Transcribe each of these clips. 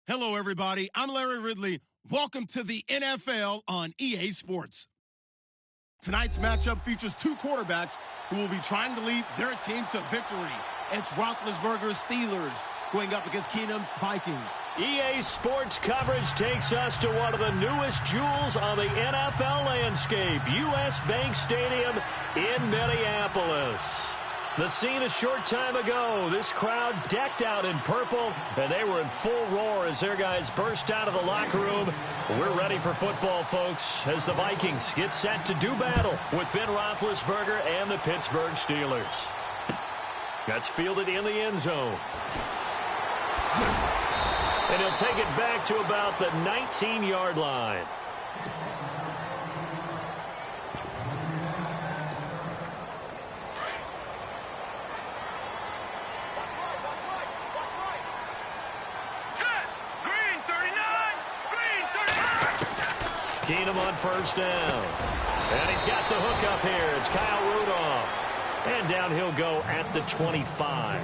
Hello, everybody. I'm Larry Ridley. Welcome to the NFL on EA Sports. Tonight's matchup features two quarterbacks who will be trying to lead their team to victory. It's Roethlisberger's Steelers going up against Keenum's Vikings. EA Sports coverage takes us to one of the newest jewels on the NFL landscape, US Bank Stadium in Minneapolis. The scene a short time ago, this crowd decked out in purple, and they were in full roar as their guys burst out of the locker room. We're ready for football, folks, as the Vikings get set to do battle with Ben Roethlisberger and the Pittsburgh Steelers. That's fielded in the end zone. And he'll take it back to about the 19-yard line. Keenum on first down. And he's got the hook up here. It's Kyle Rudolph. And down he'll go at the 25.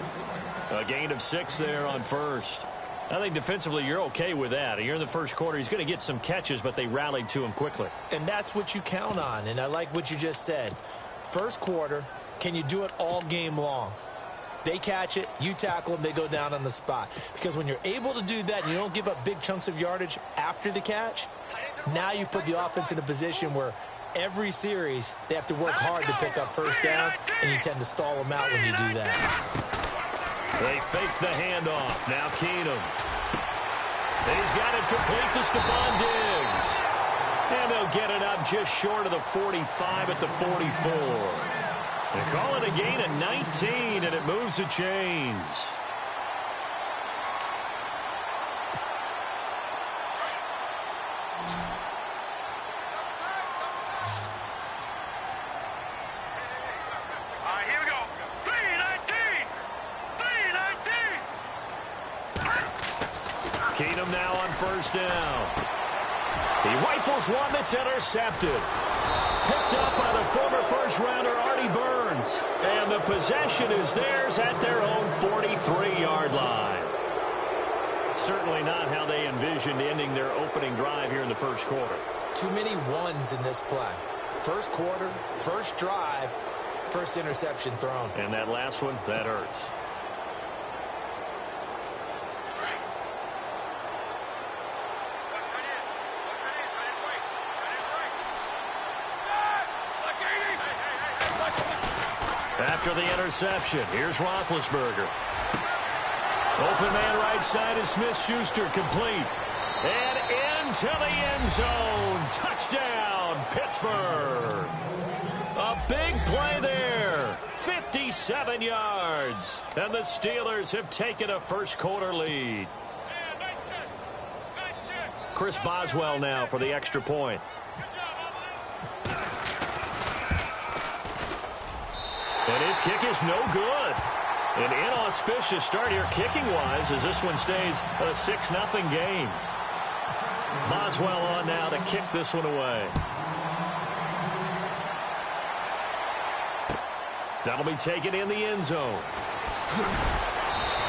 A gain of 6 there on first. I think defensively you're okay with that. You're in the first quarter. He's going to get some catches, but they rallied to him quickly. And that's what you count on. And I like what you just said. First quarter, can you do it all game long? They catch it, you tackle them, they go down on the spot. Because when you're able to do that and you don't give up big chunks of yardage after the catch, now you put the offense in a position where every series they have to work hard to pick up first downs, and you tend to stall them out when you do that. They fake the handoff. Now Keenum. He's got it complete to Stephon Diggs. And they'll get it up just short of the 45 at the 44. They call it a gain of 19, and it moves the chains. Keenum now on first down. He rifles one that's intercepted. Picked up by the former first-rounder Artie Burns. And the possession is theirs at their own 43-yard line. Certainly not how they envisioned ending their opening drive here in the first quarter. Too many ones in this play. First quarter, first drive, first interception thrown. And that last one, that hurts. After the interception, here's Roethlisberger. Open man right side is Smith-Schuster, complete. And into the end zone. Touchdown, Pittsburgh. A big play there. 57 yards. And the Steelers have taken a first quarter lead. Chris Boswell now for the extra point. And his kick is no good. An inauspicious start here kicking-wise as this one stays a 6-0 game. Boswell on now to kick this one away. That'll be taken in the end zone.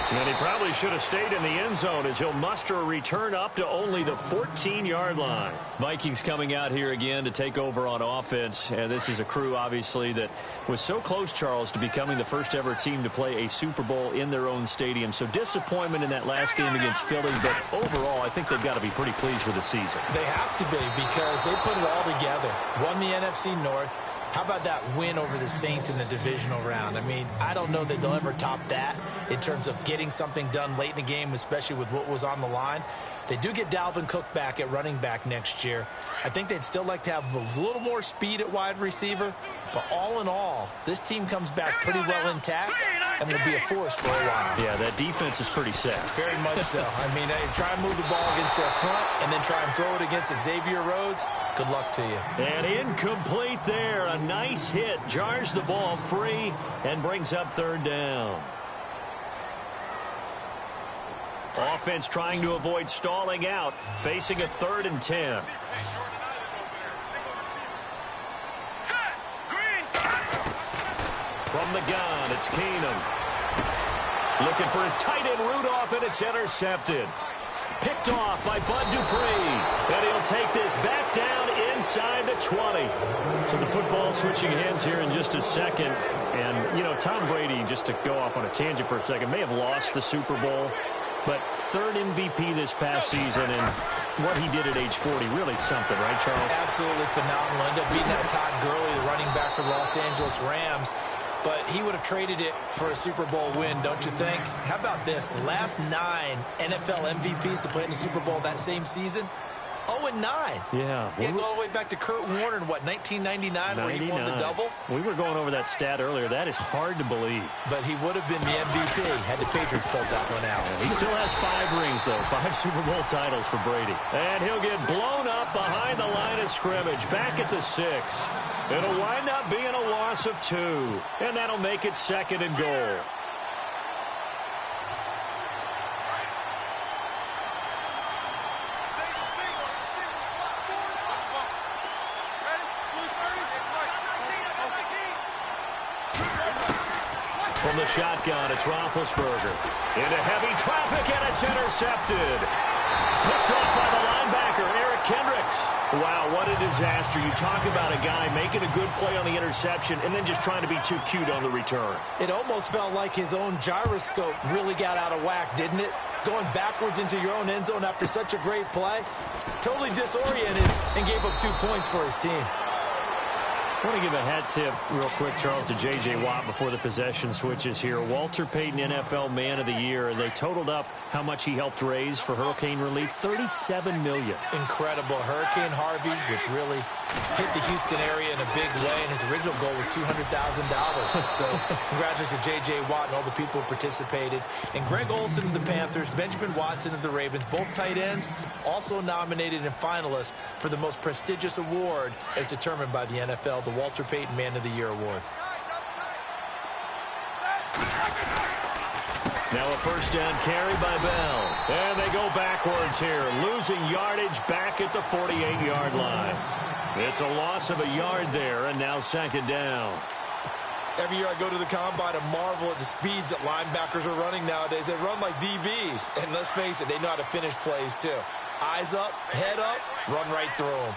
And he probably should have stayed in the end zone as he'll muster a return up to only the 14-yard line. Vikings coming out here again to take over on offense. And this is a crew, obviously, that was so close, Charles, to becoming the first-ever team to play a Super Bowl in their own stadium. So disappointment in that last game against Philly. But overall, I think they've got to be pretty pleased with the season. They have to be because they put it all together. Won the NFC North. How about that win over the Saints in the divisional round? I mean, I don't know that they'll ever top that in terms of getting something done late in the game, especially with what was on the line. They do get Dalvin Cook back at running back next year. I think they'd still like to have a little more speed at wide receiver. But all in all, this team comes back pretty well intact and will be a force for a while. Yeah, that defense is pretty set. Very much so. I mean, try and move the ball against their front and then try and throw it against Xavier Rhodes. Good luck to you. And incomplete there. A nice hit. Jars the ball free and brings up third down. Offense trying to avoid stalling out, facing a 3rd and 10. From the gun, it's Keenum. Looking for his tight end Rudolph, and it's intercepted. Picked off by Bud Dupree. And he'll take this back down inside the 20. So the football switching hands here in just a second. And, you know, Tom Brady, just to go off on a tangent for a second, may have lost the Super Bowl. But third MVP this past season, and what he did at age 40, really something, right, Charles? Absolutely phenomenal. Ended up beating out Todd Gurley, the running back for the Los Angeles Rams. But he would have traded it for a Super Bowl win, don't you think? How about this? The last 9 NFL MVPs to play in the Super Bowl that same season, 0-9. Yeah. He had to go all the way back to Kurt Warner in, what, 1999, where he won the double? We were going over that stat earlier. That is hard to believe. But he would have been the MVP had the Patriots pulled that one out. He still has 5 rings, though. 5 Super Bowl titles for Brady. And he'll get blown up behind the line of scrimmage, back at the 6. It'll wind up being a loss of 2. And that'll make it 2nd and goal. From the shotgun, it's Roethlisberger. Into heavy traffic, and it's intercepted. Picked off by the linebacker, Eric Kendricks. Wow, what a disaster. You talk about a guy making a good play on the interception and then just trying to be too cute on the return. It almost felt like his own gyroscope really got out of whack, didn't it? Going backwards into your own end zone after such a great play. Totally disoriented and gave up 2 points for his team. I want to give a hat tip real quick, Charles, to J.J. Watt before the possession switches here. Walter Payton, NFL Man of the Year. They totaled up how much he helped raise for hurricane relief, $37 million. Incredible. Hurricane Harvey, which really hit the Houston area in a big way, and his original goal was $200,000. So congratulations to J.J. Watt and all the people who participated. And Greg Olsen of the Panthers, Benjamin Watson of the Ravens, both tight ends, also nominated and finalists for the most prestigious award as determined by the NFL, the Walter Payton Man of the Year Award. Now a first down carry by Bell. And they go backwards here, losing yardage back at the 48-yard line. It's a loss of a yard there, and now 2nd down. Every year I go to the combine and marvel at the speeds that linebackers are running nowadays. They run like DBs. And let's face it, they know how to finish plays too. Eyes up, head up, run right through them.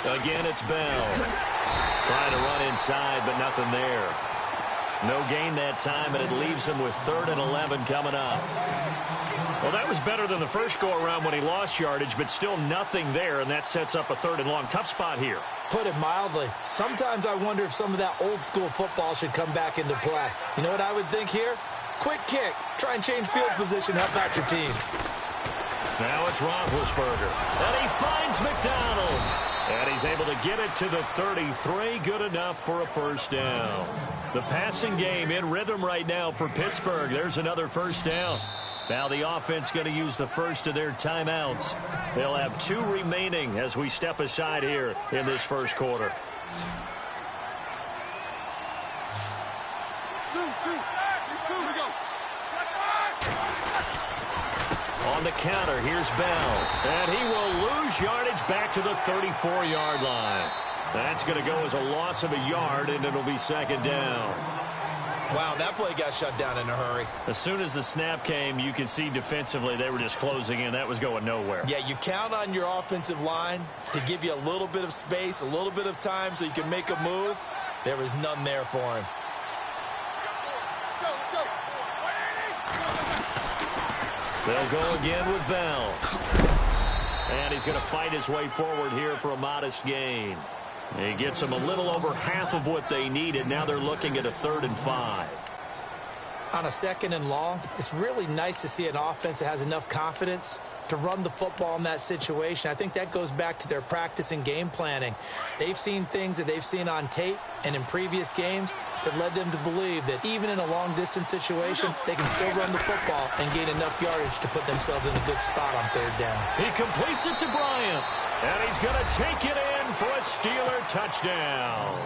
Again, it's Bell. Trying to run inside, but nothing there. No gain that time, and it leaves him with 3rd and 11 coming up. Well, that was better than the first go-around when he lost yardage, but still nothing there, and that sets up a 3rd and long. Tough spot here. Put it mildly. Sometimes I wonder if some of that old-school football should come back into play. You know what I would think here? Quick kick. Try and change field position. Help out your team. Now it's Roethlisberger. And he finds McDonald. And he's able to get it to the 33. Good enough for a first down. The passing game in rhythm right now for Pittsburgh. There's another first down. Now the offense going to use the first of their timeouts. They'll have 2 remaining as we step aside here in this first quarter. On the counter, here's Bell. And he will lose yardage back to the 34-yard line. That's going to go as a loss of a yard, and it'll be 2nd down. Wow, that play got shut down in a hurry. As soon as the snap came, you could see defensively they were just closing in. That was going nowhere. Yeah, you count on your offensive line to give you a little bit of space, a little bit of time so you can make a move. There was none there for him. They'll go again with Bell. And he's going to fight his way forward here for a modest gain. He gets them a little over half of what they needed. Now they're looking at a 3rd and 5. On a 2nd and long, it's really nice to see an offense that has enough confidence to run the football in that situation. I think that goes back to their practice and game planning. They've seen things that they've seen on tape and in previous games that led them to believe that even in a long-distance situation, they can still run the football and gain enough yardage to put themselves in a good spot on 3rd down. He completes it to Bryant, and he's going to take it in for a Steeler touchdown.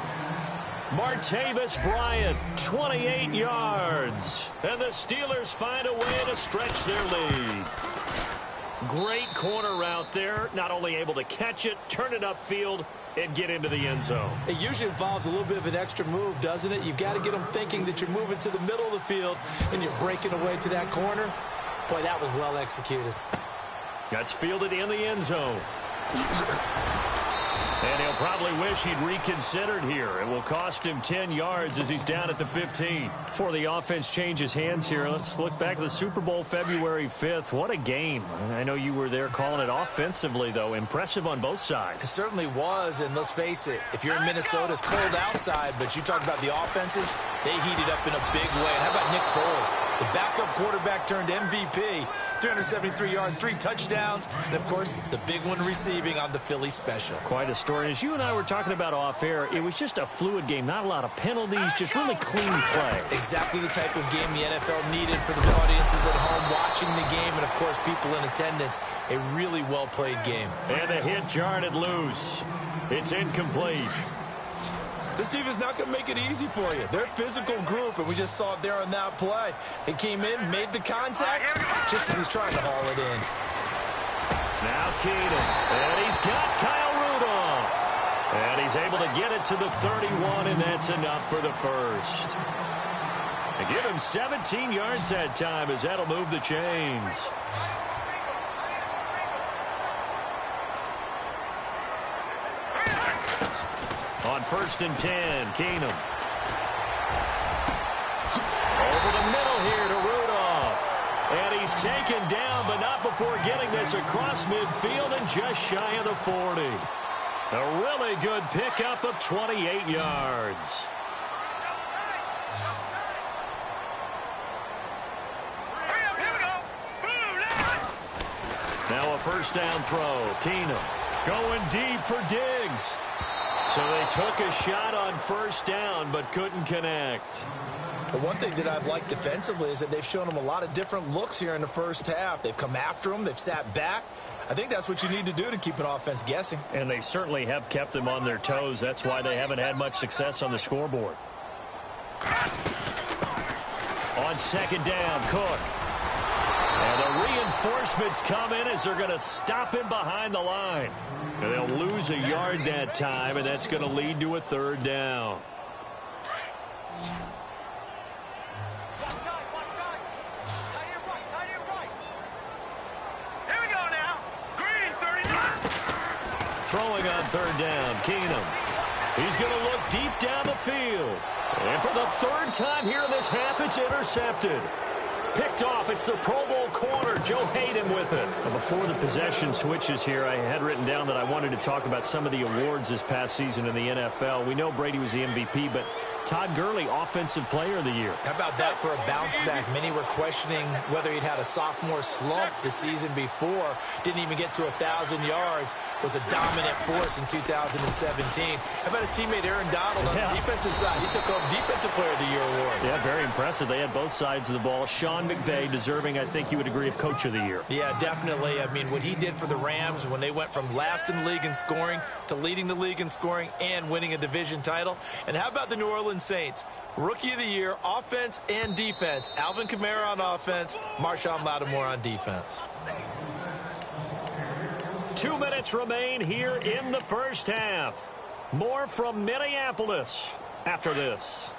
Martavis Bryant, 28 yards. And the Steelers find a way to stretch their lead. Great corner route there. Not only able to catch it, turn it upfield, and get into the end zone. It usually involves a little bit of an extra move, doesn't it? You've got to get them thinking that you're moving to the middle of the field and you're breaking away to that corner. Boy, that was well executed. That's fielded in the end zone. And he'll probably wish he'd reconsidered here. It will cost him 10 yards as he's down at the 15. Before the offense changes hands here, let's look back to the Super Bowl February 5th. What a game. I know you were there calling it offensively, though. Impressive on both sides. It certainly was, and let's face it, if you're in Minnesota, it's cold outside, but you talk about the offenses, they heated up in a big way. And how about Nick Foles? The backup quarterback turned MVP. 373 yards, 3 touchdowns, and, of course, the big one receiving on the Philly special. Quite a story. As you and I were talking about off air, it was just a fluid game. Not a lot of penalties, just really clean play. Exactly the type of game the NFL needed for the audiences at home watching the game and, of course, people in attendance. A really well-played game. And the hit jarred it loose. It's incomplete. This defense is not going to make it easy for you. They're a physical group, and we just saw it there on that play. It came in, made the contact, just as he's trying to haul it in. Now Keenan, and he's got Kyle Rudolph. And he's able to get it to the 31, and that's enough for the first. And give him 17 yards that time, as that'll move the chains. On 1st and 10, Keenum. Over the middle here to Rudolph. And he's taken down, but not before getting this across midfield and just shy of the 40. A really good pickup of 28 yards. Now a first down throw. Keenum going deep for Diggs. So they took a shot on first down, but couldn't connect. But one thing that I've liked defensively is that they've shown them a lot of different looks here in the first half. They've come after them. They've sat back. I think that's what you need to do to keep an offense guessing. And they certainly have kept them on their toes. That's why they haven't had much success on the scoreboard. On 2nd down, Cook. And the reinforcements come in as they're going to stop him behind the line. And they'll lose a yard that time, and that's going to lead to a 3rd down. Here we go now. Green, 39. Throwing on 3rd down, Keenum. He's going to look deep down the field. And for the 3rd time here in this half, it's intercepted. Picked off. It's the Pro Bowl corner. Joe Hayden with it. Now, before the possession switches here, I had written down that I wanted to talk about some of the awards this past season in the NFL. We know Brady was the MVP, but Todd Gurley, Offensive Player of the Year. How about that for a bounce back? Many were questioning whether he'd had a sophomore slump the season before. Didn't even get to 1,000 yards. Was a dominant force in 2017. How about his teammate Aaron Donald on the defensive side? He took home Defensive Player of the Year award. Yeah, very impressive. They had both sides of the ball. Sean McVay deserving, I think you would agree, of Coach of the Year. Yeah, definitely. I mean, what he did for the Rams when they went from last in the league in scoring to leading the league in scoring and winning a division title. And how about the New Orleans Saints? Rookie of the Year, offense and defense. Alvin Kamara on offense, Marshawn Lattimore on defense. 2 minutes remain here in the first half. More from Minneapolis after this.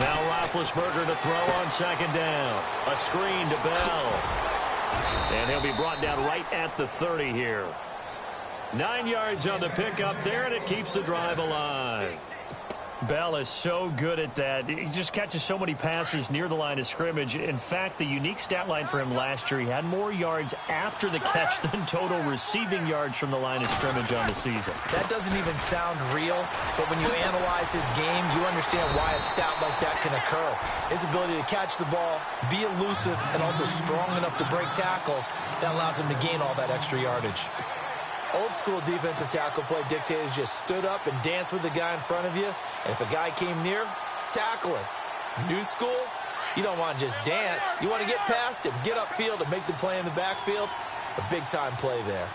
Now Roethlisberger to throw on 2nd down. A screen to Bell. And he'll be brought down right at the 30 here. 9 yards on the pickup there, and it keeps the drive alive. Bell is so good at that. He just catches so many passes near the line of scrimmage. In fact, the unique stat line for him last year, he had more yards after the catch than total receiving yards from the line of scrimmage on the season. That doesn't even sound real, but when you analyze his game, you understand why a stat like that can occur. His ability to catch the ball, be elusive, and also strong enough to break tackles, that allows him to gain all that extra yardage. Old school defensive tackle play dictated just stood up and danced with the guy in front of you. And if a guy came near, tackle him. New school, you don't want to just dance. You want to get past him, get upfield, and make the play in the backfield. A big-time play there.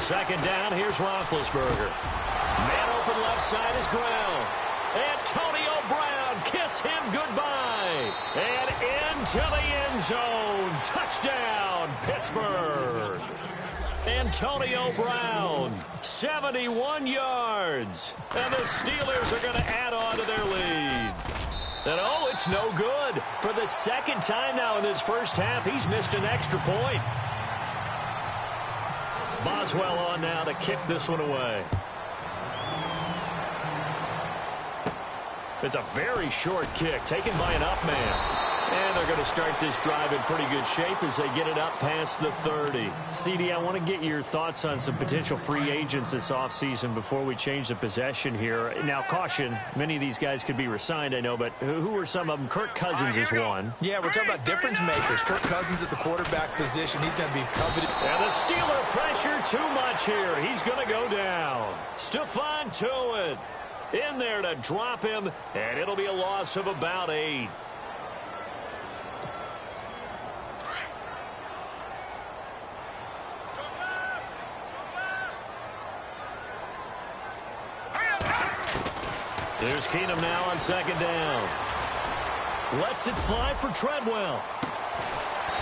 second down, here's Roethlisberger. Man open left side is Brown. Antonio Brown, kiss him goodbye. And into the end zone. Touchdown, Pittsburgh. Antonio Brown, 71 yards. And the Steelers are going to add on to their lead. And oh, it's no good. For the second time now in this first half, he's missed an extra point. Boswell on now to kick this one away. It's a very short kick taken by an up man. And they're going to start this drive in pretty good shape as they get it up past the 30. CD, I want to get your thoughts on some potential free agents this offseason before we change the possession here. Now, caution, many of these guys could be re-signed, I know, but who are some of them? Kirk Cousins is one. Yeah, we're talking about difference makers. Kirk Cousins at the quarterback position. He's going to be coveted. And the Steeler pressure too much here. He's going to go down. Stephon Tuitt in there to drop him, and it'll be a loss of about 8. There's Keenum now on second down. Lets it fly for Treadwell.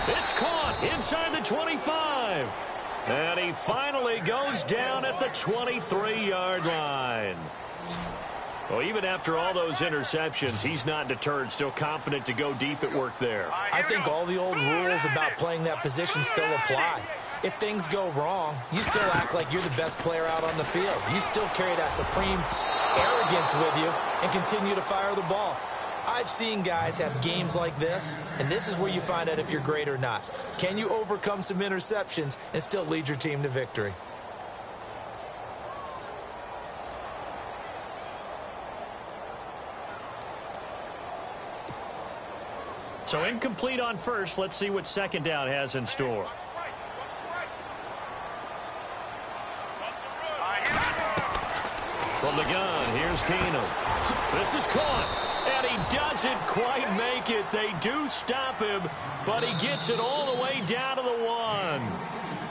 It's caught inside the 25. And he finally goes down at the 23-yard line. Well, even after all those interceptions, he's not deterred, still confident to go deep at work there. I think all the old rules about playing that position still apply. If things go wrong, you still act like you're the best player out on the field. You still carry that supreme arrogance with you and continue to fire the ball. I've seen guys have games like this, and this is where you find out if you're great or not. Can you overcome some interceptions and still lead your team to victory? So incomplete on first. Let's see what second down has in store. From the gun, here's Keenum. This is caught, and he doesn't quite make it. They do stop him, but he gets it all the way down to the 1.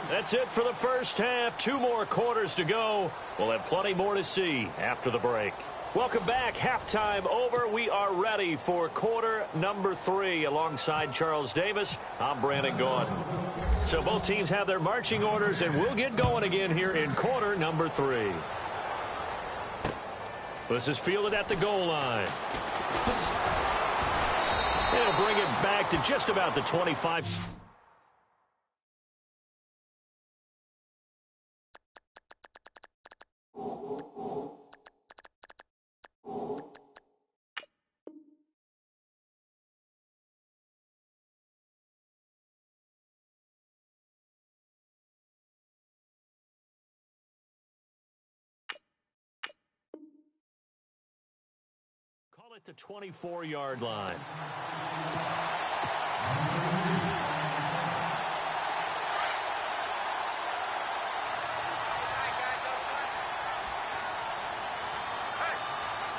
That's it for the first half. 2 more quarters to go. We'll have plenty more to see after the break. Welcome back. Halftime over. We are ready for quarter number 3. Alongside Charles Davis, I'm Brandon Gordon. So both teams have their marching orders, and we'll get going again here in quarter number 3. This is fielded at the goal line. It'll bring it back to just about the 25. At the 24-yard line.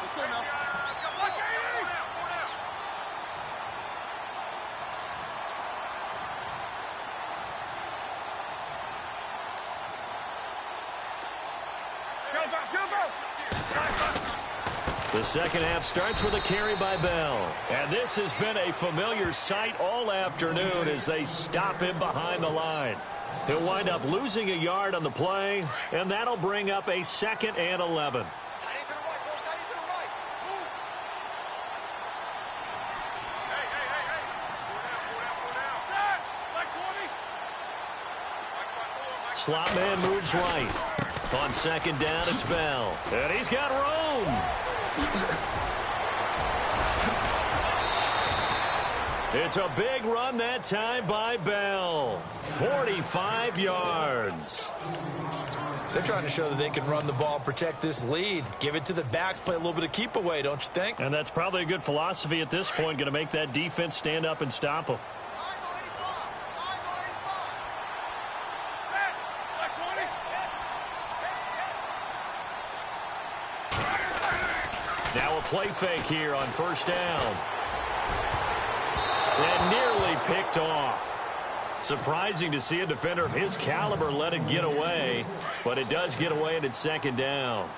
Let's go now. The second half starts with a carry by Bell. And this has been a familiar sight all afternoon as they stop him behind the line. He'll wind up losing a yard on the play, and that'll bring up a 2nd and 11. Slot man moves right. On second down, it's Bell. And he's got room. It's a big run that time by Bell. 45 yards. They're trying to show that they can run the ball, protect this lead. Give it to the backs, play a little bit of keep away, don't you think? And that's probably a good philosophy at this point, going to make that defense stand up and stop them. Now a play fake here on first down. And nearly picked off. Surprising to see a defender of his caliber let it get away, but it does get away and it's second down.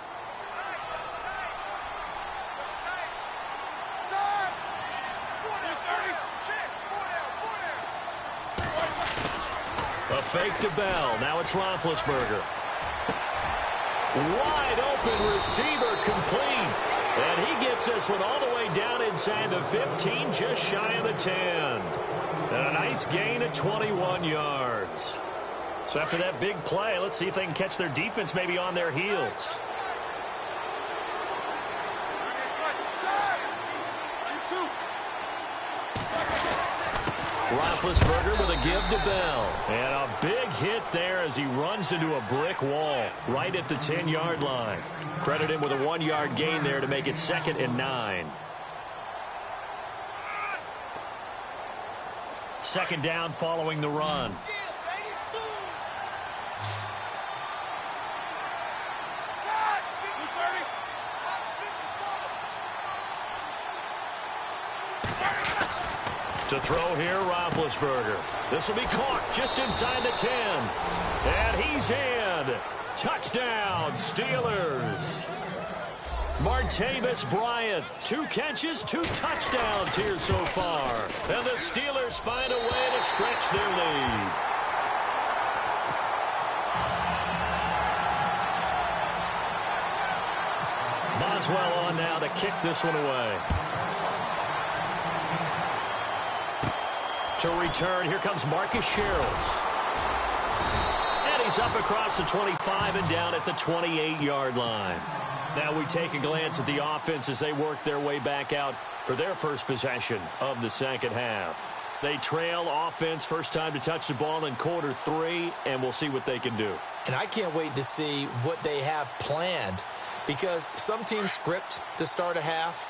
A fake to Bell. Now it's Roethlisberger. Wide open receiver complete. And he gets this one all the way down inside the 15, just shy of the 10. And a nice gain of 21 yards. So after that big play, let's see if they can catch their defense maybe on their heels. Roethlisberger with a give to Bell. And a big hit there as he runs into a brick wall right at the 10-yard line. Credit him with a 1-yard gain there to make it 2nd and 9. Second down following the run. To throw here, Roethlisberger. This will be caught just inside the 10. And he's in. Touchdown, Steelers. Martavis Bryant, 2 catches, 2 touchdowns here so far. And the Steelers find a way to stretch their lead. Boswell on now to kick this one away. To return, here comes Marcus Sherrills. And he's up across the 25 and down at the 28-yard line. Now we take a glance at the offense as they work their way back out for their first possession of the second half. They trail offense, first time to touch the ball in quarter 3, and we'll see what they can do. And I can't wait to see what they have planned, because some teams script to start a half.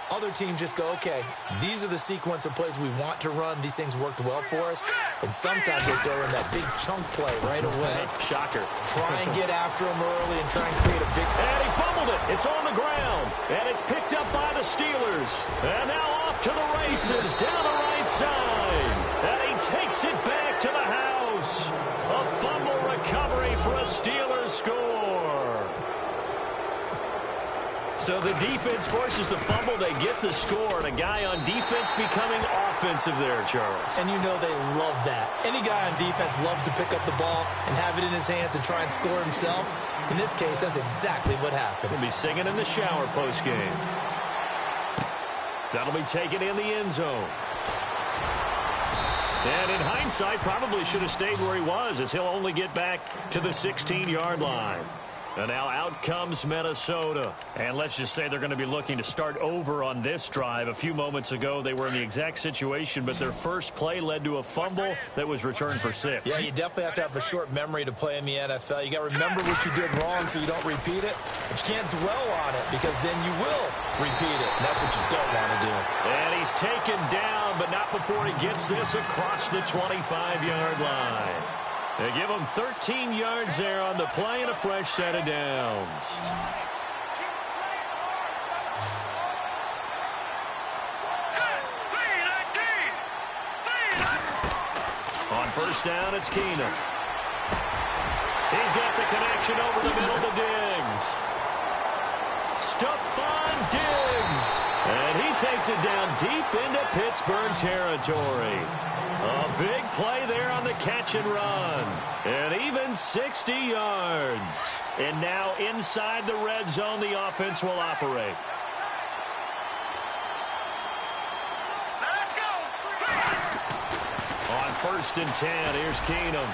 Other teams just go, okay, these are the sequence of plays we want to run. These things worked well for us. And sometimes they throw in that big chunk play right away. Shocker. Try and get after him early and try and create a big... And he fumbled it. It's on the ground. And it's picked up by the Steelers. And now off to the races down the right side. And he takes it back to the house. A fumble recovery for a Steelers score. So the defense forces the fumble. They get the score. And a guy on defense becoming offensive there, Charles. And you know they love that. Any guy on defense loves to pick up the ball and have it in his hands and try and score himself. In this case, that's exactly what happened. He'll be singing in the shower post-game. That'll be taken in the end zone. And in hindsight, probably should have stayed where he was, as he'll only get back to the 16-yard line. And now out comes Minnesota. And let's just say they're going to be looking to start over on this drive. A few moments ago, they were in the exact situation, but their first play led to a fumble that was returned for 6. Yeah, you definitely have to have a short memory to play in the NFL. You got to remember what you did wrong so you don't repeat it. But you can't dwell on it, because then you will repeat it. And that's what you don't want to do. And he's taken down, but not before he gets this across the 25-yard line. They give him 13 yards there on the play and a fresh set of downs. On first down, it's Keenum. He's got the connection over the middle to Diggs. Stephon Diggs. And he takes it down deep into Pittsburgh territory. A big play there on the catch and run. And even 60 yards. And now inside the red zone, the offense will operate. Let's go. On first and 10, here's Keenum.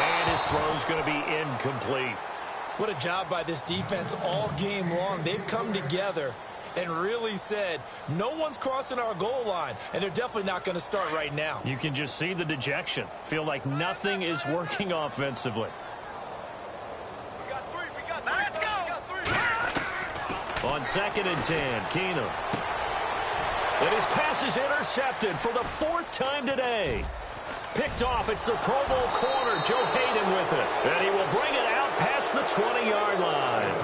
And his throw's going to be incomplete. What a job by this defense all game long. They've come together and really said, no one's crossing our goal line, and they're definitely not going to start right now. You can just see the dejection. Feel like nothing is working offensively. Let's go. On second and 10, Keenum. And his pass is intercepted for the 4th time today. Picked off. It's the Pro Bowl corner, Joe Hayden with it. And he will bring it out past the 20-yard line.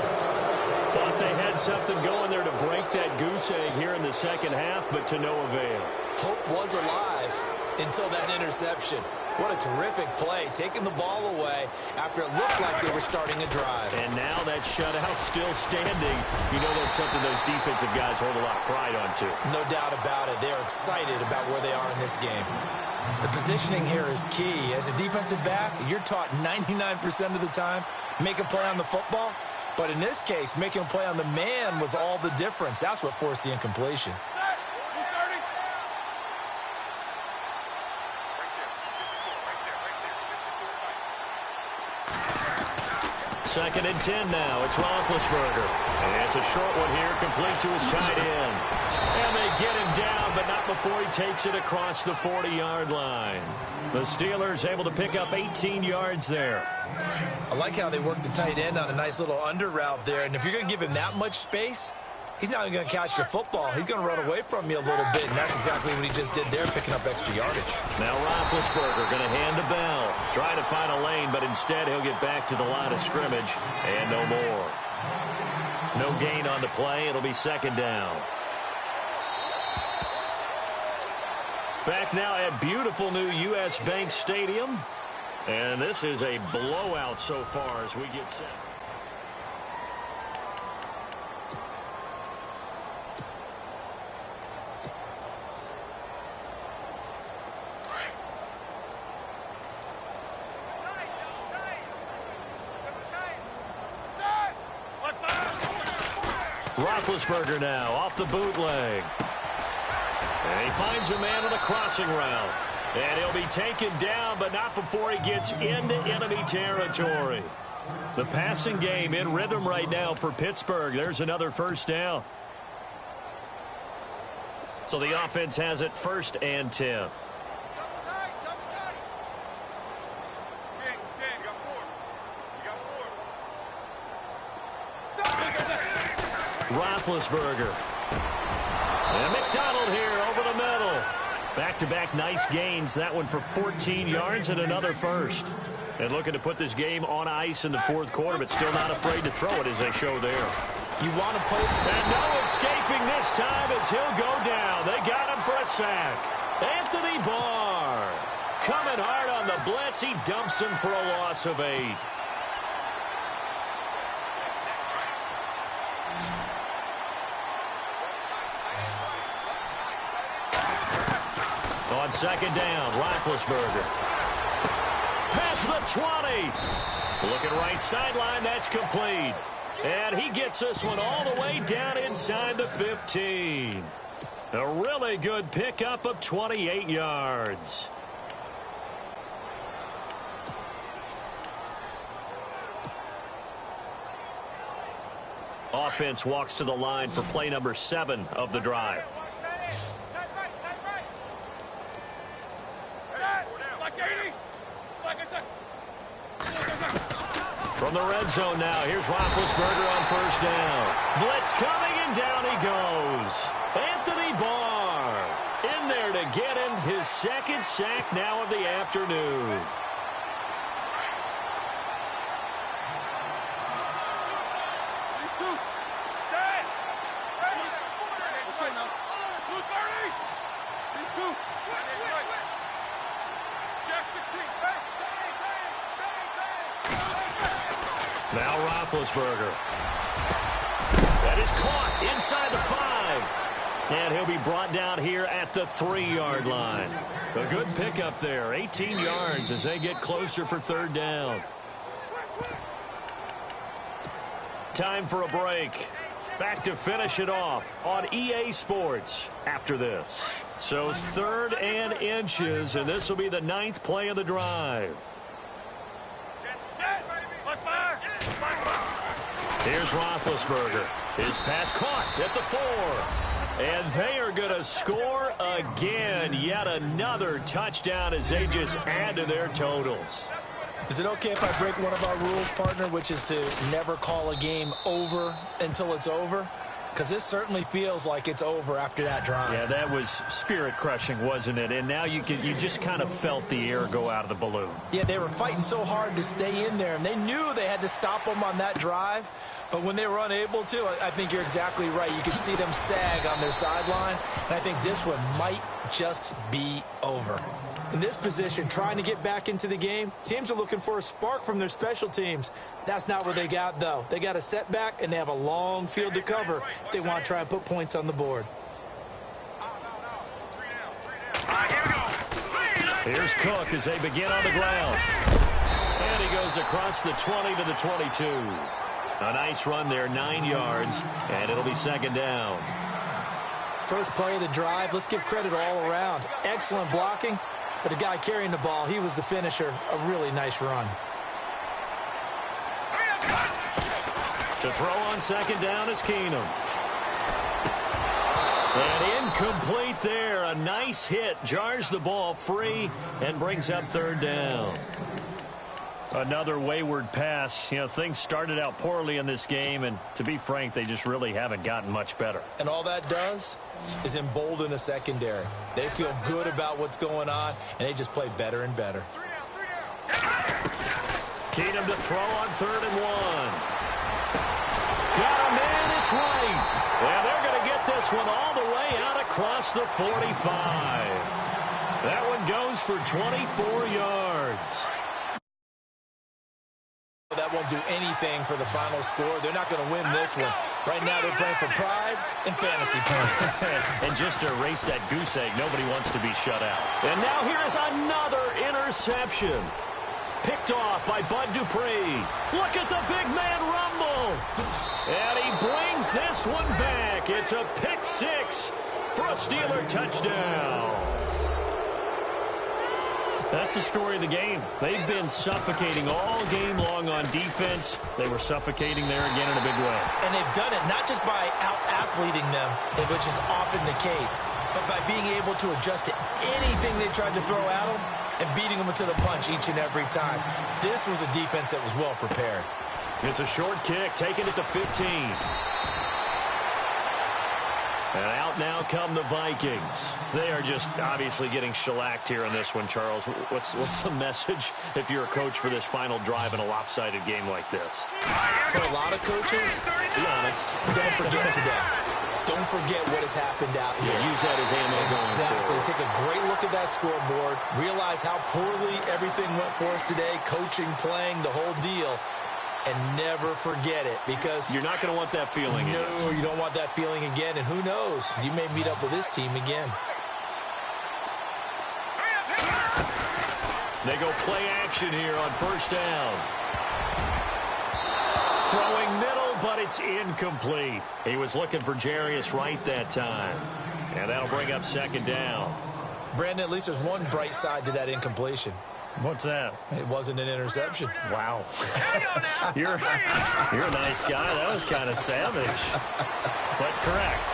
Thought they had something going there to break that goose egg here in the second half, but to no avail. Hope was alive. until that interception. What a terrific play, taking the ball away after it looked like they were starting a drive. And now that shutout still standing. You know that's something those defensive guys hold a lot of pride on, too. No doubt about it. They're excited about where they are in this game. The positioning here is key. As a defensive back, you're taught 99% of the time, make a play on the football. But in this case, making a play on the man was all the difference. That's what forced the incompletion. Second and 10 now. It's Roethlisberger. And it's a short one here, complete to his tight end. And they get him down, but not before he takes it across the 40-yard line. The Steelers able to pick up 18 yards there. I like how they worked the tight end on a nice little under route there. And if you're going to give him that much space, he's not even going to catch the football. He's going to run away from you a little bit, and that's exactly what he just did there, picking up extra yardage. Now Roethlisberger going to hand to Bell. Trying to find a lane, but instead he'll get back to the line of scrimmage, and no more. No gain on the play. It'll be second down. Back now at beautiful new U.S. Bank Stadium. And this is a blowout so far as we get set. Roethlisberger now off the bootleg. And he finds a man on a crossing route. And he'll be taken down, but not before he gets into enemy territory. The passing game in rhythm right now for Pittsburgh. There's another first down. So the offense has it first and 10. Roethlisberger. And McDonald here over the middle. Back-to-back nice gains. That one for 14 yards and another first. And looking to put this game on ice in the fourth quarter, but still not afraid to throw it as they show there. You want to play. And no escaping this time as he'll go down. They got him for a sack. Anthony Barr coming hard on the blitz. He dumps him for a loss of 8. On second down, Roethlisberger. Past the 20. Looking right sideline, that's complete. And he gets this one all the way down inside the 15. A really good pickup of 28 yards. Offense walks to the line for play number 7 of the drive. From the red zone now, here's Roethlisberger on first down. Blitz coming, and down he goes. Anthony Barr in there to get him his second sack now of the afternoon. Now Roethlisberger. That is caught inside the 5. And he'll be brought down here at the 3-yard line. A good pickup there. 18 yards as they get closer for third down. Time for a break. Back to finish it off on EA Sports after this. So 3rd and inches, and this will be the 9th play of the drive. Here's Roethlisberger. His pass caught at the 4. And they are going to score again. Yet another touchdown as they just add to their totals. Is it okay if I break one of our rules, partner, which is to never call a game over until it's over? Because this certainly feels like it's over after that drive. Yeah, that was spirit-crushing, wasn't it? And now you just kind of felt the air go out of the balloon. Yeah, they were fighting so hard to stay in there, and they knew they had to stop them on that drive. But when they were unable to, I think you're exactly right. You could see them sag on their sideline, and I think this one might just be over. In this position, trying to get back into the game, teams are looking for a spark from their special teams. That's not what they got, though. They got a setback, and they have a long field to cover if they want to try and put points on the board. Here's Cook as they begin on the ground. And he goes across the 20 to the 22. A nice run there, 9 yards, and it'll be second down. First play of the drive, let's give credit all around. Excellent blocking, but the guy carrying the ball, he was the finisher. A really nice run. To throw on second down is Keenum. And incomplete there. A nice hit. Jars the ball free and brings up third down. Another wayward pass. You know, things started out poorly in this game, and to be frank, they just really haven't gotten much better. And all that does is embolden a secondary. They feel good about what's going on, and they just play better and better. Keenum to throw on 3rd and 1. Got him in, it's right. And they're going to get this one all the way out across the 45. That one goes for 24 yards. That won't do anything for the final score. They're not going to win this one. Right now they're playing for pride and fantasy points. And just to erase that goose egg, nobody wants to be shut out. And now here is another interception. Picked off by Bud Dupree. Look at the big man rumble. And he brings this one back. It's a pick 6 for a Steeler touchdown. That's the story of the game. They've been suffocating all game long on defense. They were suffocating there again in a big way. And they've done it not just by out-athleting them, which is often the case, but by being able to adjust to anything they tried to throw at them and beating them to the punch each and every time. This was a defense that was well prepared. It's a short kick, taking it to 15. And out now come the Vikings. They are just obviously getting shellacked here in this one, Charles. What's the message if you're a coach for this final drive in a lopsided game like this? For a lot of coaches, be honest, don't forget today. Don't forget what has happened out here. Yeah, use that as ammo going forward. Take a great look at that scoreboard. Realize how poorly everything went for us today. Coaching, playing, the whole deal. And never forget it, because you're not going to want that feeling again. No, you don't want that feeling again. And who knows? You may meet up with this team again. They go play action here on first down. Throwing middle, but it's incomplete. He was looking for Jarius Wright that time. And that'll bring up second down. Brandon, at least there's one bright side to that incompletion. What's that? It wasn't an interception. Wow. You're a nice guy. That was kind of savage. But correct.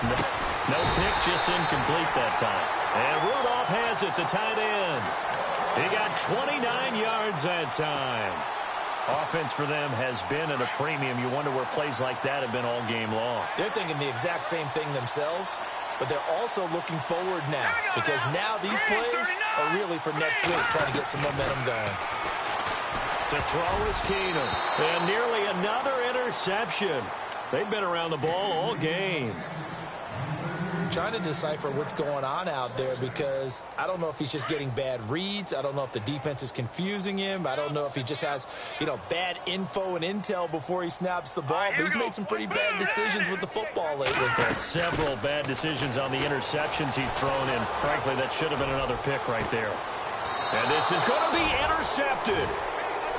No pick, just incomplete that time. And Rudolph has it, the tight end. He got 29 yards that time. Offense for them has been at a premium. You wonder where plays like that have been all game long. They're thinking the exact same thing themselves, but they're also looking forward now, because now these plays are really for next week, trying to get some momentum going. To throw is Keenum. And nearly another interception. They've been around the ball all game. Trying to decipher what's going on out there, because I don't know if he's just getting bad reads. I don't know if the defense is confusing him. I don't know if he just has, bad info and intel before he snaps the ball. But he's made some pretty bad decisions with the football lately. Several bad decisions on the interceptions he's thrown in. Frankly, that should have been another pick right there. And this is going to be intercepted.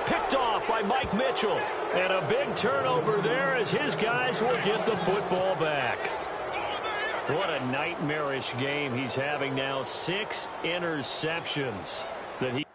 Picked off by Mike Mitchell. And a big turnover there as his guys will get the football back. What a nightmarish game he's having now. 6 interceptions that he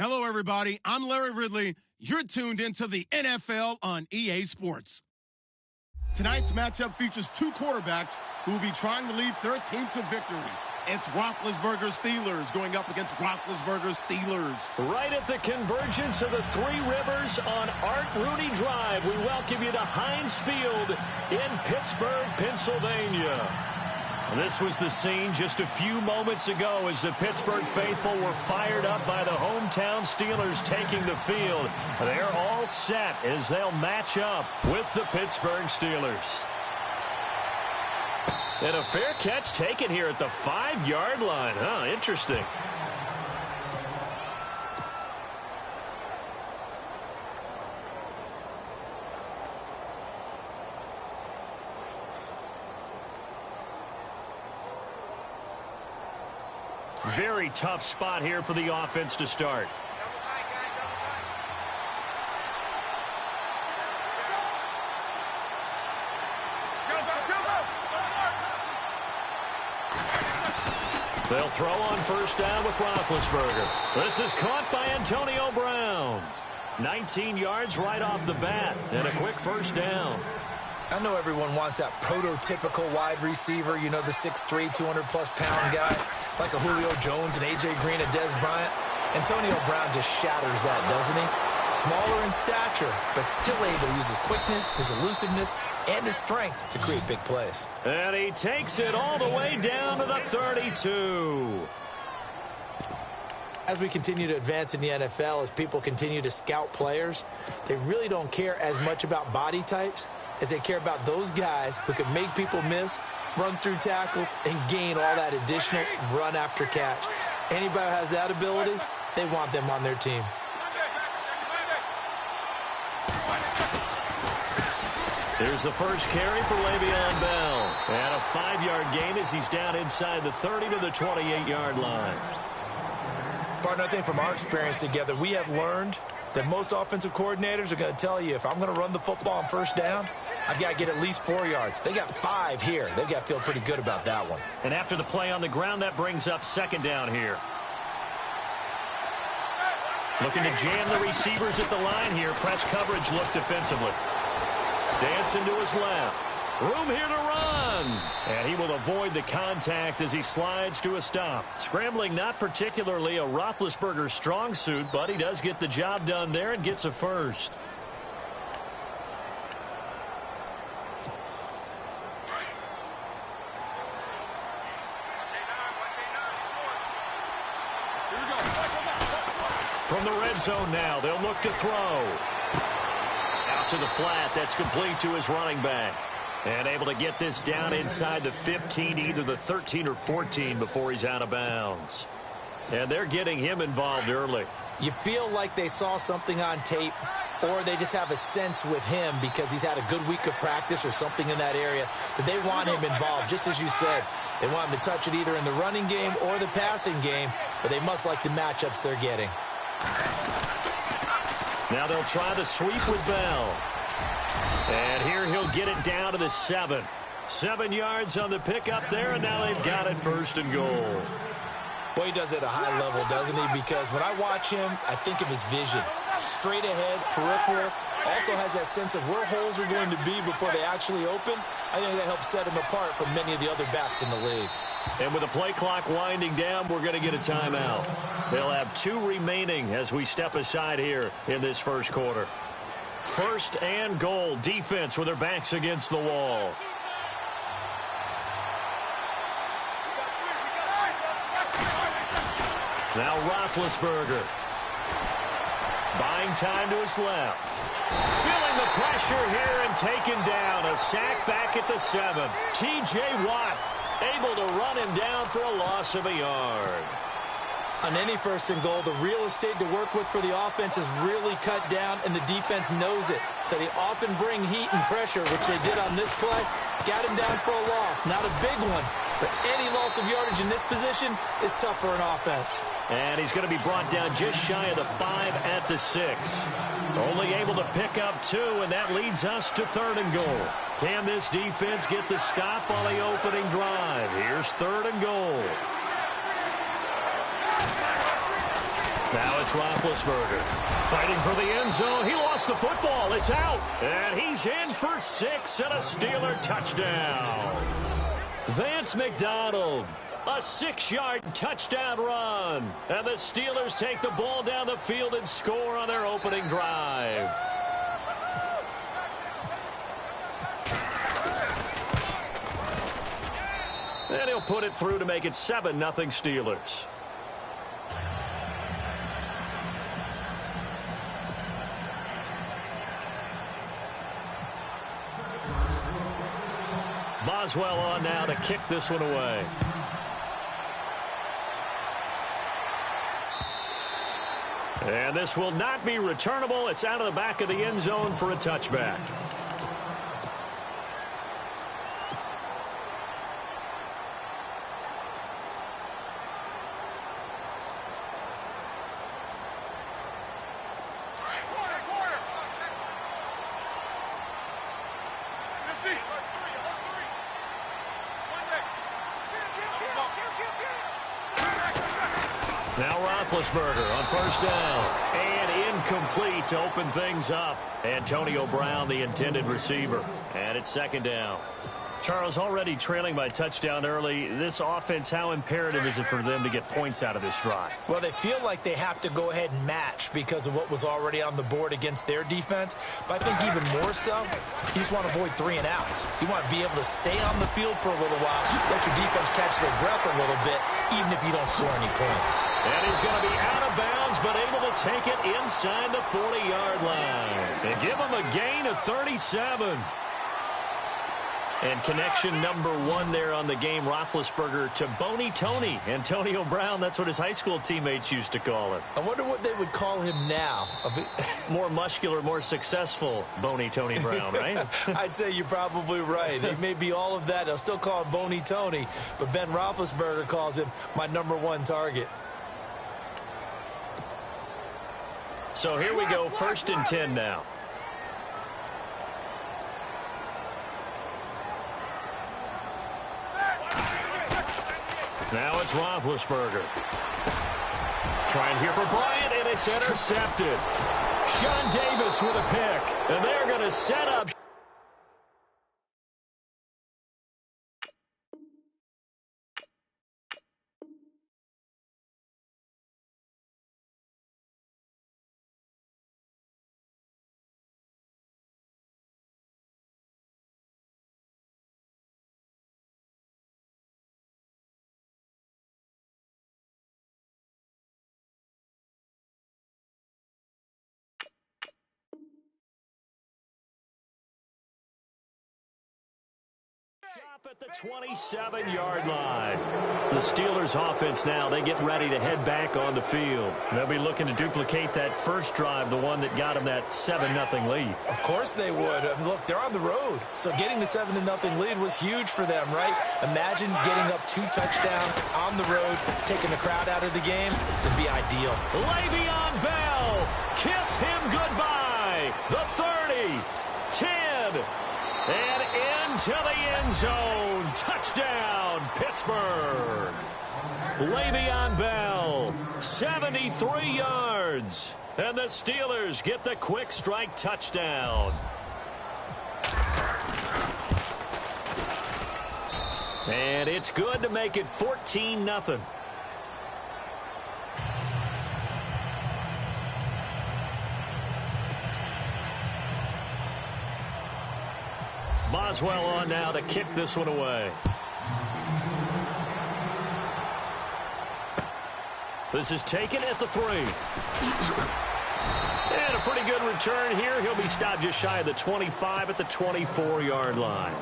Hello, everybody. I'm Larry Ridley. You're tuned into the NFL on EA Sports. Tonight's matchup features two quarterbacks who will be trying to lead their team to victory. It's Roethlisberger's Steelers going up against Roethlisberger's Steelers. Right at the convergence of the Three Rivers on Art Rooney Drive, we welcome you to Heinz Field in Pittsburgh, Pennsylvania. This was the scene just a few moments ago as the Pittsburgh faithful were fired up by the hometown Steelers taking the field. They're all set as they'll match up with the Pittsburgh Steelers. And a fair catch taken here at the 5-yard line. Interesting. Very tough spot here for the offense to start. They'll throw on first down with Roethlisberger. This is caught by Antonio Brown. 19 yards right off the bat and a quick first down. I know everyone wants that prototypical wide receiver, you know, the 6'3", 200-plus pound guy, like a Julio Jones and A.J. Green and Dez Bryant. Antonio Brown just shatters that, doesn't he? Smaller in stature, but still able to use his quickness, his elusiveness, and his strength to create big plays. And he takes it all the way down to the 32. As we continue to advance in the NFL, as people continue to scout players, they really don't care as much about body types as they care about those guys who can make people miss, run through tackles, and gain all that additional run after catch. Anybody who has that ability, they want them on their team. Here's the first carry for Le'Veon Bell. And a 5-yard gain as he's down inside the 30 to the 28-yard line. Partner, I think from our experience together, we have learned that most offensive coordinators are going to tell you, if I'm going to run the football on first down, I've got to get at least 4 yards. They got 5 here. They've got to feel pretty good about that one. And after the play on the ground, that brings up second down here. Looking to jam the receivers at the line here. Press coverage look defensively. Dancing to his left. Room here to run. And he will avoid the contact as he slides to a stop. Scrambling not particularly a Roethlisberger strong suit, but he does get the job done there and gets a first. From the red zone now, they'll look to throw. Out to the flat, that's complete to his running back. And able to get this down inside the 15, either the 13 or 14 before he's out of bounds. And they're getting him involved early. You feel like they saw something on tape, or they just have a sense with him because he's had a good week of practice or something in that area that they want him involved. Just as you said, they want him to touch it either in the running game or the passing game, but they must like the matchups they're getting. Now they'll try the sweep with Bell. And here he'll get it down to the 7. 7 yards on the pickup there, and now they've got it first and goal. Boy, he does it at a high level, doesn't he? Because when I watch him, I think of his vision. Straight ahead, peripheral. Also has that sense of where holes are going to be before they actually open. I think that helps set him apart from many of the other backs in the league. And with the play clock winding down, we're going to get a timeout. They'll have 2 remaining as we step aside here in this first quarter. First and goal, defense with their backs against the wall. Now Roethlisberger. Buying time to his left. Feeling the pressure here and taken down. A sack back at the 7. T.J. Watt able to run him down for a loss of a yard. On any first and goal, the real estate to work with for the offense is really cut down, and the defense knows it. So they often bring heat and pressure, which they did on this play. Got him down for a loss. Not a big one, but any loss of yardage in this position is tough for an offense. And he's going to be brought down just shy of the 5 at the 6. Only able to pick up 2, and that leads us to 3rd and goal. Can this defense get the stop on the opening drive? Here's 3rd and goal. Now it's Roethlisberger fighting for the end zone. He lost the football. It's out. And he's in for 6 and a Steeler touchdown. Vance McDonald, a 6-yard touchdown run. And the Steelers take the ball down the field and score on their opening drive. And he'll put it through to make it 7-0 Steelers. Boswell on now to kick this one away. And this will not be returnable. It's out of the back of the end zone for a touchback. Now Roethlisberger on first down. And incomplete to open things up. Antonio Brown, the intended receiver. And it's second down. Charles, already trailing by touchdown early. This offense, how imperative is it for them to get points out of this drive? Well, they feel like they have to go ahead and match because of what was already on the board against their defense. But I think even more so, you just want to avoid 3 and outs. You want to be able to stay on the field for a little while, let your defense catch their breath a little bit, even if you don't score any points. And he's going to be out of bounds, but able to take it inside the 40-yard line. And give him a gain of 37. And connection number 1 there on the game, Roethlisberger to Boney Tony. Antonio Brown, that's what his high school teammates used to call him. I wonder what they would call him now. More muscular, more successful Boney Tony Brown, right? I'd say you're probably right. He may be all of that. They'll still call him Boney Tony, but Ben Roethlisberger calls him my number 1 target. So here we go, 1st and 10 now. Now it's Roethlisberger. Trying here for Bryant, and it's intercepted. Sean Davis with a pick, and they're going to set up. At the 27-yard line. The Steelers offense now, they get ready to head back on the field. They'll be looking to duplicate that first drive, the one that got them that 7-0 lead. Of course they would. Look, they're on the road. So getting the 7-0 lead was huge for them, right? Imagine getting up 2 touchdowns on the road, taking the crowd out of the game. Would be ideal. Le'Veon Bell, kiss him goodbye. The 30, 10, and into the end zone. Touchdown, Pittsburgh. Le'Veon Bell, 73 yards. And the Steelers get the quick strike touchdown. And it's good to make it 14-0. Boswell on now to kick this one away. This is taken at the 3. And a pretty good return here. He'll be stopped just shy of the 25 at the 24-yard line.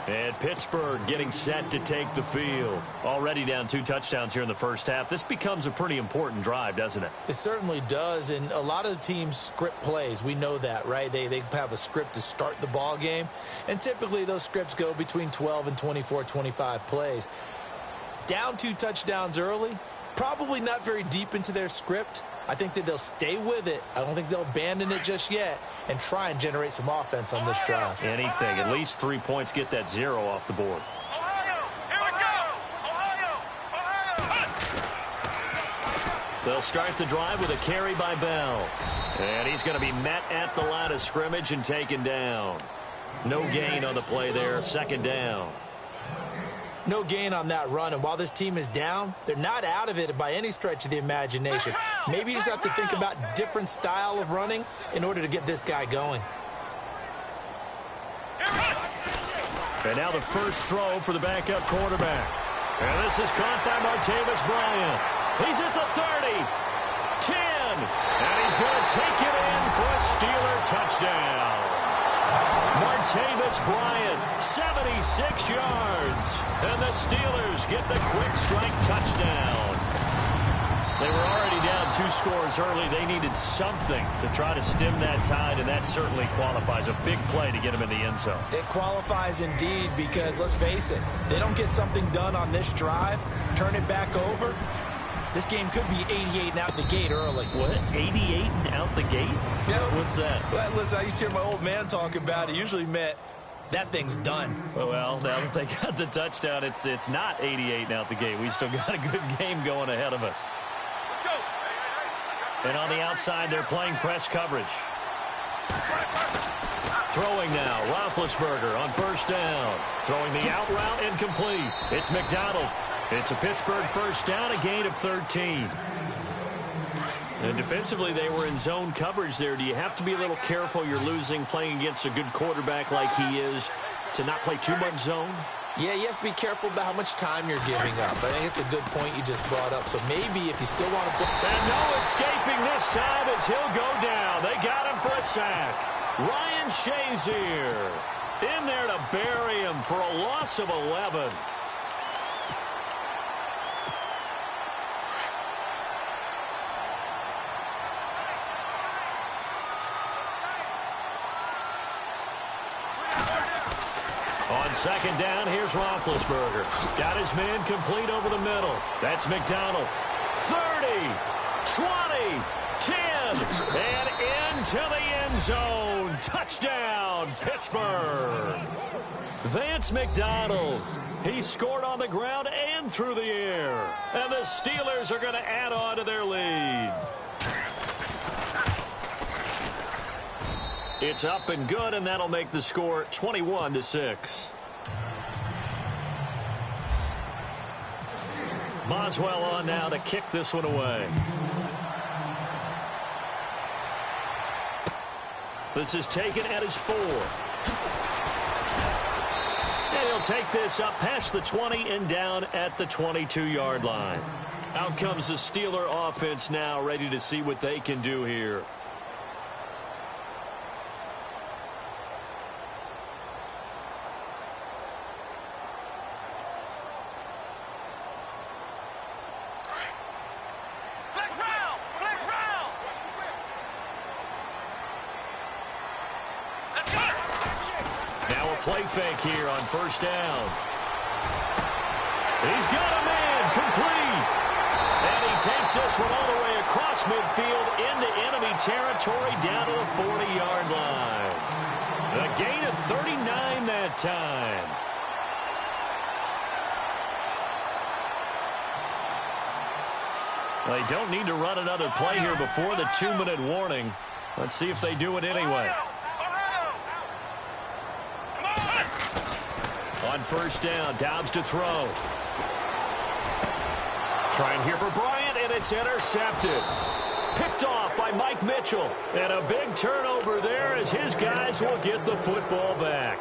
And Pittsburgh getting set to take the field. Already down 2 touchdowns here in the first half. This becomes a pretty important drive, doesn't it? It certainly does, and a lot of the teams script plays. We know that, right? They have a script to start the ball game, and typically those scripts go between 12 and 24, 25 plays. Down 2 touchdowns early, probably not very deep into their script. I think that they'll stay with it. I don't think they'll abandon it just yet and try and generate some offense on this drive. Anything. At least 3 points, get that 0 off the board. Ohio, here we go! Ohio! They'll start the drive with a carry by Bell. And he's going to be met at the line of scrimmage and taken down. No gain on the play there, second down. No gain on that run, and while this team is down, they're not out of it by any stretch of the imagination. Maybe you just have to think about different style of running in order to get this guy going. And now the first throw for the backup quarterback. And this is caught by Martavis Bryant. He's at the 30, 10, and he's going to take it in for a Steeler touchdown. Martavis Bryant, 76 yards, and the Steelers get the quick strike touchdown. They were already down 2 scores early. They needed something to try to stem that tide, and that certainly qualifies. A big play to get them in the end zone. It qualifies indeed because, let's face it, they don't get something done on this drive, turn it back over, this game could be 88 and out the gate early. What? 88 and out the gate? Yeah. What's that? Well, listen, I used to hear my old man talk about it. Usually meant that thing's done. Well, now that they got the touchdown, it's not 88 and out the gate. We still got a good game going ahead of us. And on the outside, they're playing press coverage. Throwing now, Roethlisberger on first down. Throwing the out route incomplete. It's McDonald. It's a Pittsburgh first down, a gain of 13. And defensively, they were in zone coverage there. Do you have to be a little careful? You're losing, playing against a good quarterback like he is, to not play too much zone? Yeah, you have to be careful about how much time you're giving up. I think it's a good point you just brought up. So maybe if you still want to... And no escaping this time as he'll go down. They got him for a sack. Ryan Shazier in there to bury him for a loss of 11. On second down, here's Roethlisberger. Got his man complete over the middle. That's McDonald. 30, 20, 10, and into the end zone. Touchdown, Pittsburgh. Vance McDonald. He scored on the ground and through the air. And the Steelers are going to add on to their lead. It's up and good, and that'll make the score 21-6. Boswell on now to kick this one away. This is taken at his 4. And he'll take this up past the 20 and down at the 22-yard line. Out comes the Steeler offense now, ready to see what they can do here. Play fake here on first down. He's got a man complete. And he takes this one all the way across midfield into enemy territory down to the 40-yard line. A gain of 39 that time. They don't need to run another play here before the 2-minute warning. Let's see if they do it anyway. On first down, Dobbs to throw. Trying here for Bryant, and it's intercepted. Picked off by Mike Mitchell. And a big turnover there as his guys will get the football back.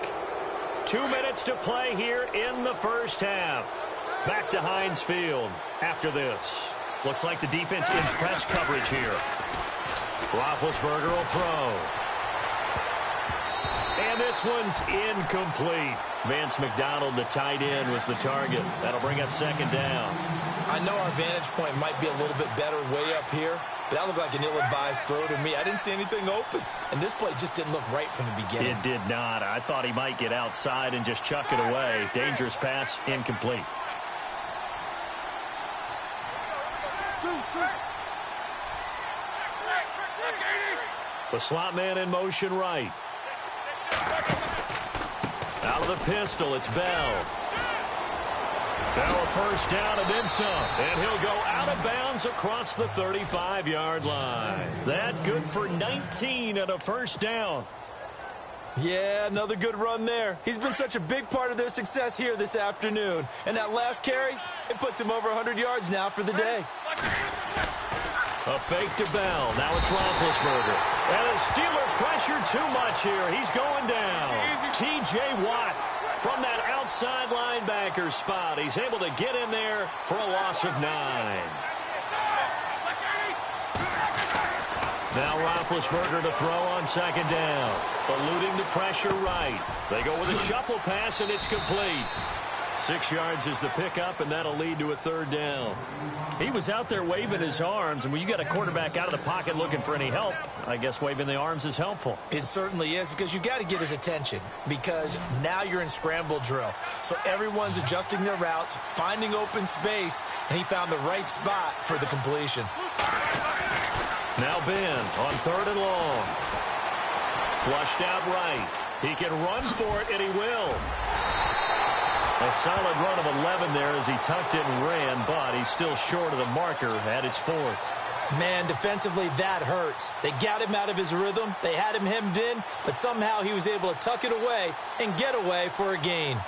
2 minutes to play here in the first half. Back to Heinz Field after this. Looks like the defense in press coverage here. Roethlisberger will throw. And this one's incomplete. Vance McDonald, the tight end, was the target. That'll bring up second down. I know our vantage point might be a little bit better way up here, but that looked like an ill-advised throw to me. I didn't see anything open, and this play just didn't look right from the beginning. It did not. I thought he might get outside and just chuck it away. Dangerous pass, incomplete. The slot man in motion right. Out of the pistol, it's Bell. Now a first down and then some. And he'll go out of bounds across the 35-yard line. That good for 19 and a first down. Yeah, another good run there. He's been such a big part of their success here this afternoon. And that last carry, it puts him over 100 yards now for the day. A fake to Bell. Now it's Roethlisberger. And the Steeler pressure too much here. He's going down. T.J. Watt from that outside linebacker spot. He's able to get in there for a loss of 9. Now Roethlisberger to throw on second down. Eluding the pressure right. They go with a shuffle pass, and it's complete. 6 yards is the pickup, and that'll lead to a third down. He was out there waving his arms, and when you got a quarterback out of the pocket looking for any help, I guess waving the arms is helpful. It certainly is, because you got to get his attention, because now you're in scramble drill. So everyone's adjusting their routes, finding open space, and he found the right spot for the completion. Now Ben on third and long. Flushed out right. He can run for it, and he will. A solid run of 11 there as he tucked it and ran, but he's still short of the marker at its 4th. Man, defensively, that hurts. They got him out of his rhythm. They had him hemmed in, but somehow he was able to tuck it away and get away for a gain.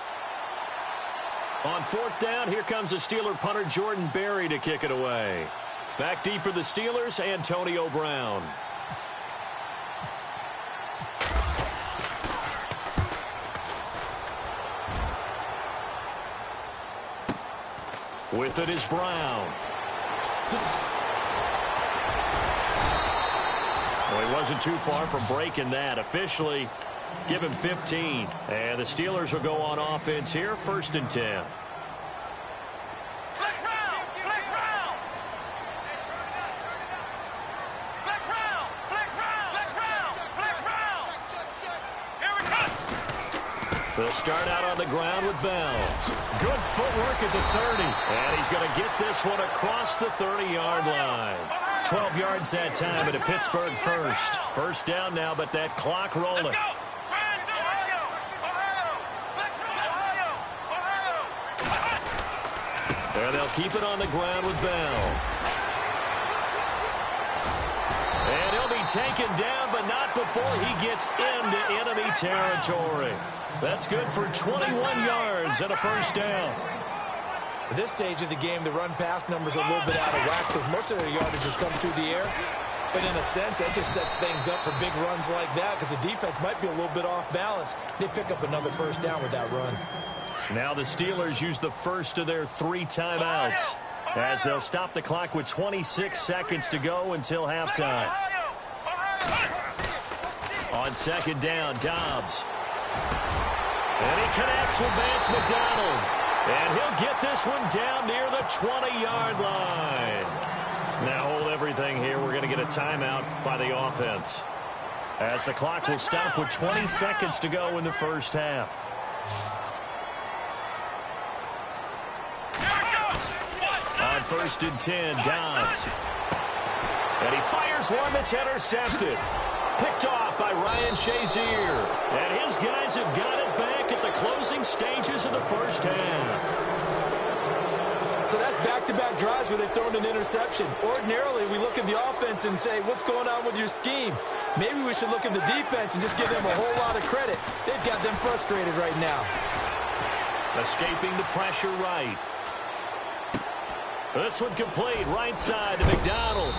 On 4th down, here comes the Steeler punter Jordan Berry to kick it away. Back deep for the Steelers, Antonio Brown. With it is Brown. Well, he wasn't too far from breaking that. Officially, give him 15. And the Steelers will go on offense here, 1st and 10. They'll start out on the ground with Bell. Good footwork at the 30. And he's going to get this one across the 30-yard line. 12 yards that time at a Pittsburgh first. First down now, but that clock rolling. And they'll keep it on the ground with Bell. And he'll be taken down, but not before he gets into enemy territory. That's good for 21 yards and a first down. At this stage of the game, the run-pass numbers are a little bit out of whack because most of their yardage has come through the air. But in a sense, that just sets things up for big runs like that because the defense might be a little bit off balance. They pick up another first down with that run. Now the Steelers use the first of their 3 timeouts as they'll stop the clock with 26 seconds to go until halftime. On second down, Dobbs. And he connects with Vance McDonald. And he'll get this one down near the 20-yard line. Now hold everything here. We're going to get a timeout by the offense, as the clock will stop with 20 seconds to go in the first half. On 1st and 10, Dobbs. And he fires one that's intercepted. Picked off by Ryan Shazier. And his guys have got it back at the closing stages of the first half. So that's back-to-back drives where they've thrown an interception. Ordinarily, we look at the offense and say, what's going on with your scheme? Maybe we should look at the defense and just give them a whole lot of credit. They've got them frustrated right now. Escaping the pressure right. This one complete, right side to McDonald.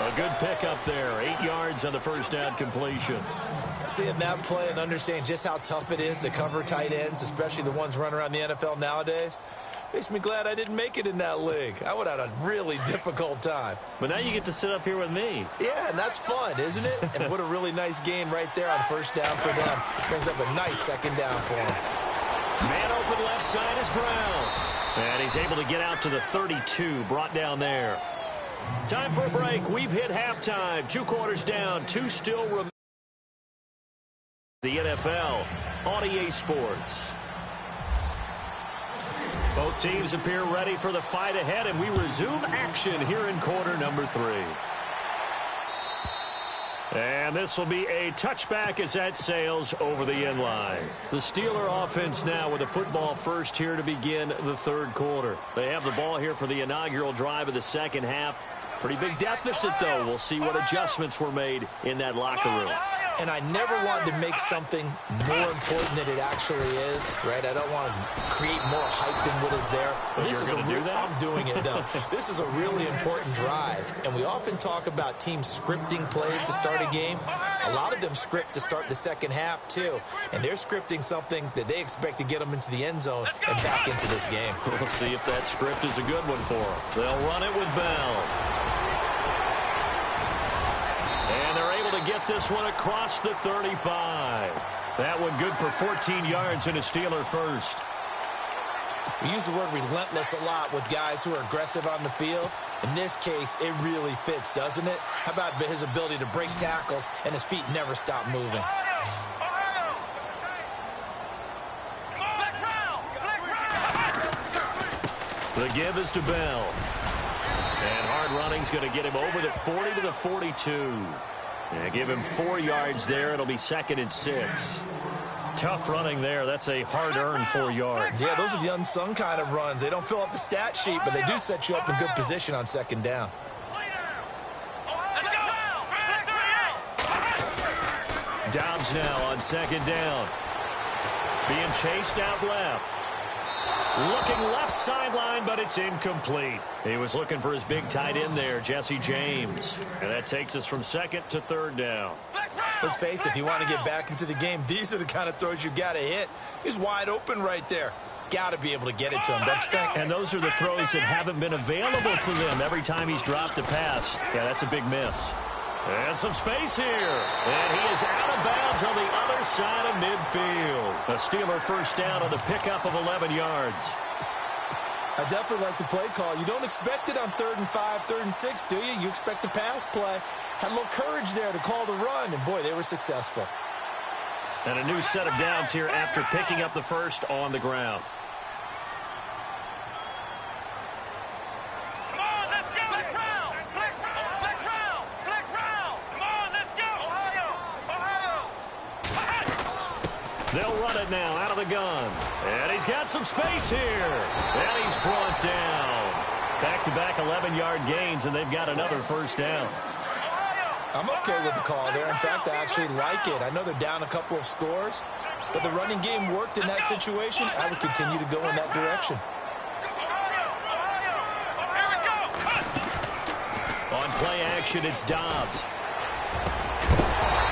A good pickup there, 8 yards on the first down completion. Seeing that play and understanding just how tough it is to cover tight ends, especially the ones running around the NFL nowadays, makes me glad I didn't make it in that league. I would have had a really difficult time. But now you get to sit up here with me. Yeah, and that's fun, isn't it? And what a really nice gain right there on first down for them. Brings up a nice second down for them. Man open left side is Brown. And he's able to get out to the 32, brought down there. Time for a break. We've hit halftime. 2 quarters down, 2 still remain. The NFL on EA Sports. Both teams appear ready for the fight ahead, and we resume action here in quarter number 3. And this will be a touchback as that sails over the end line. The Steeler offense now with the football first here to begin the third quarter. They have the ball here for the inaugural drive of the second half. Pretty big deficit, though. We'll see what adjustments were made in that locker room. And I never wanted to make something more important than it actually is, right? I don't want to create more hype than what is there. But this is I'm doing it, though. This is a really important drive. And we often talk about teams scripting plays to start a game. A lot of them script to start the second half, too. And they're scripting something that they expect to get them into the end zone and back into this game. We'll see if that script is a good one for them. They'll run it with Bell. And they're able to get this one across the 35. That one good for 14 yards and a Steeler first. We use the word relentless a lot with guys who are aggressive on the field. In this case, it really fits, doesn't it? How about his ability to break tackles and his feet never stop moving? The give is to Bell. And hard running's going to get him over the 40 to the 42. And give him 4 yards there. It'll be 2nd and 6. Tough running there. That's a hard-earned 4 yards. Yeah, those are the unsung kind of runs. They don't fill up the stat sheet, but they do set you up in good position on second down. Dobbs now on second down. Being chased out left. Looking left sideline, but it's incomplete. He was looking for his big tight end there, Jesse James. And that takes us from 2nd to 3rd down. Let's face it, if you want to get back into the game, these are the kind of throws you got to hit. He's wide open right there. Got to be able to get it to him, don't you think? And those are the throws that haven't been available to them every time he's dropped a pass. Yeah, that's a big miss. And some space here. And he is out of bounds on the other side of midfield. A Steeler first down on the pickup of 11 yards. I definitely like the play call. You don't expect it on 3rd and 5, 3rd and 6, do you? You expect a pass play. Had a little courage there to call the run, and boy, they were successful. And a new set of downs here after picking up the first on the ground. They'll run it now out of the gun. And he's got some space here. And he's brought down. Back-to-back 11-yard gains, and they've got another first down. I'm okay with the call there. In fact, I actually like it. I know they're down a couple of scores, but the running game worked in that situation. I would continue to go in that direction. On play action, it's Dobbs.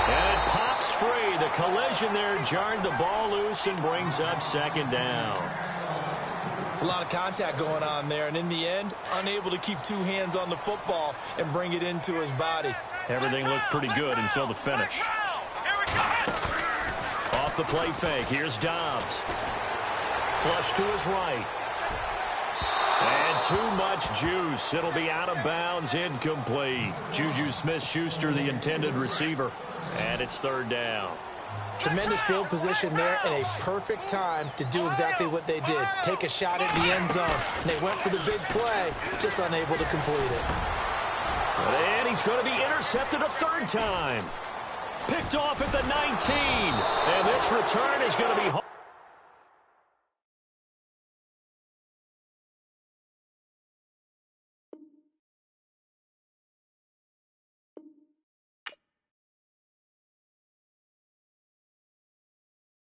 And it pops free. The collision there jarred the ball loose and brings up 2nd down. It's a lot of contact going on there, and in the end, unable to keep 2 hands on the football and bring it into his body. Everything looked pretty good until the finish. Off the play fake, here's Dobbs. Flush to his right. And too much juice. It'll be out of bounds, incomplete. Juju Smith-Schuster, the intended receiver. And it's 3rd down. Tremendous field position there and a perfect time to do exactly what they did. Take a shot at the end zone. And they went for the big play, just unable to complete it. And he's going to be intercepted a 3rd time. Picked off at the 19. And this return is going to be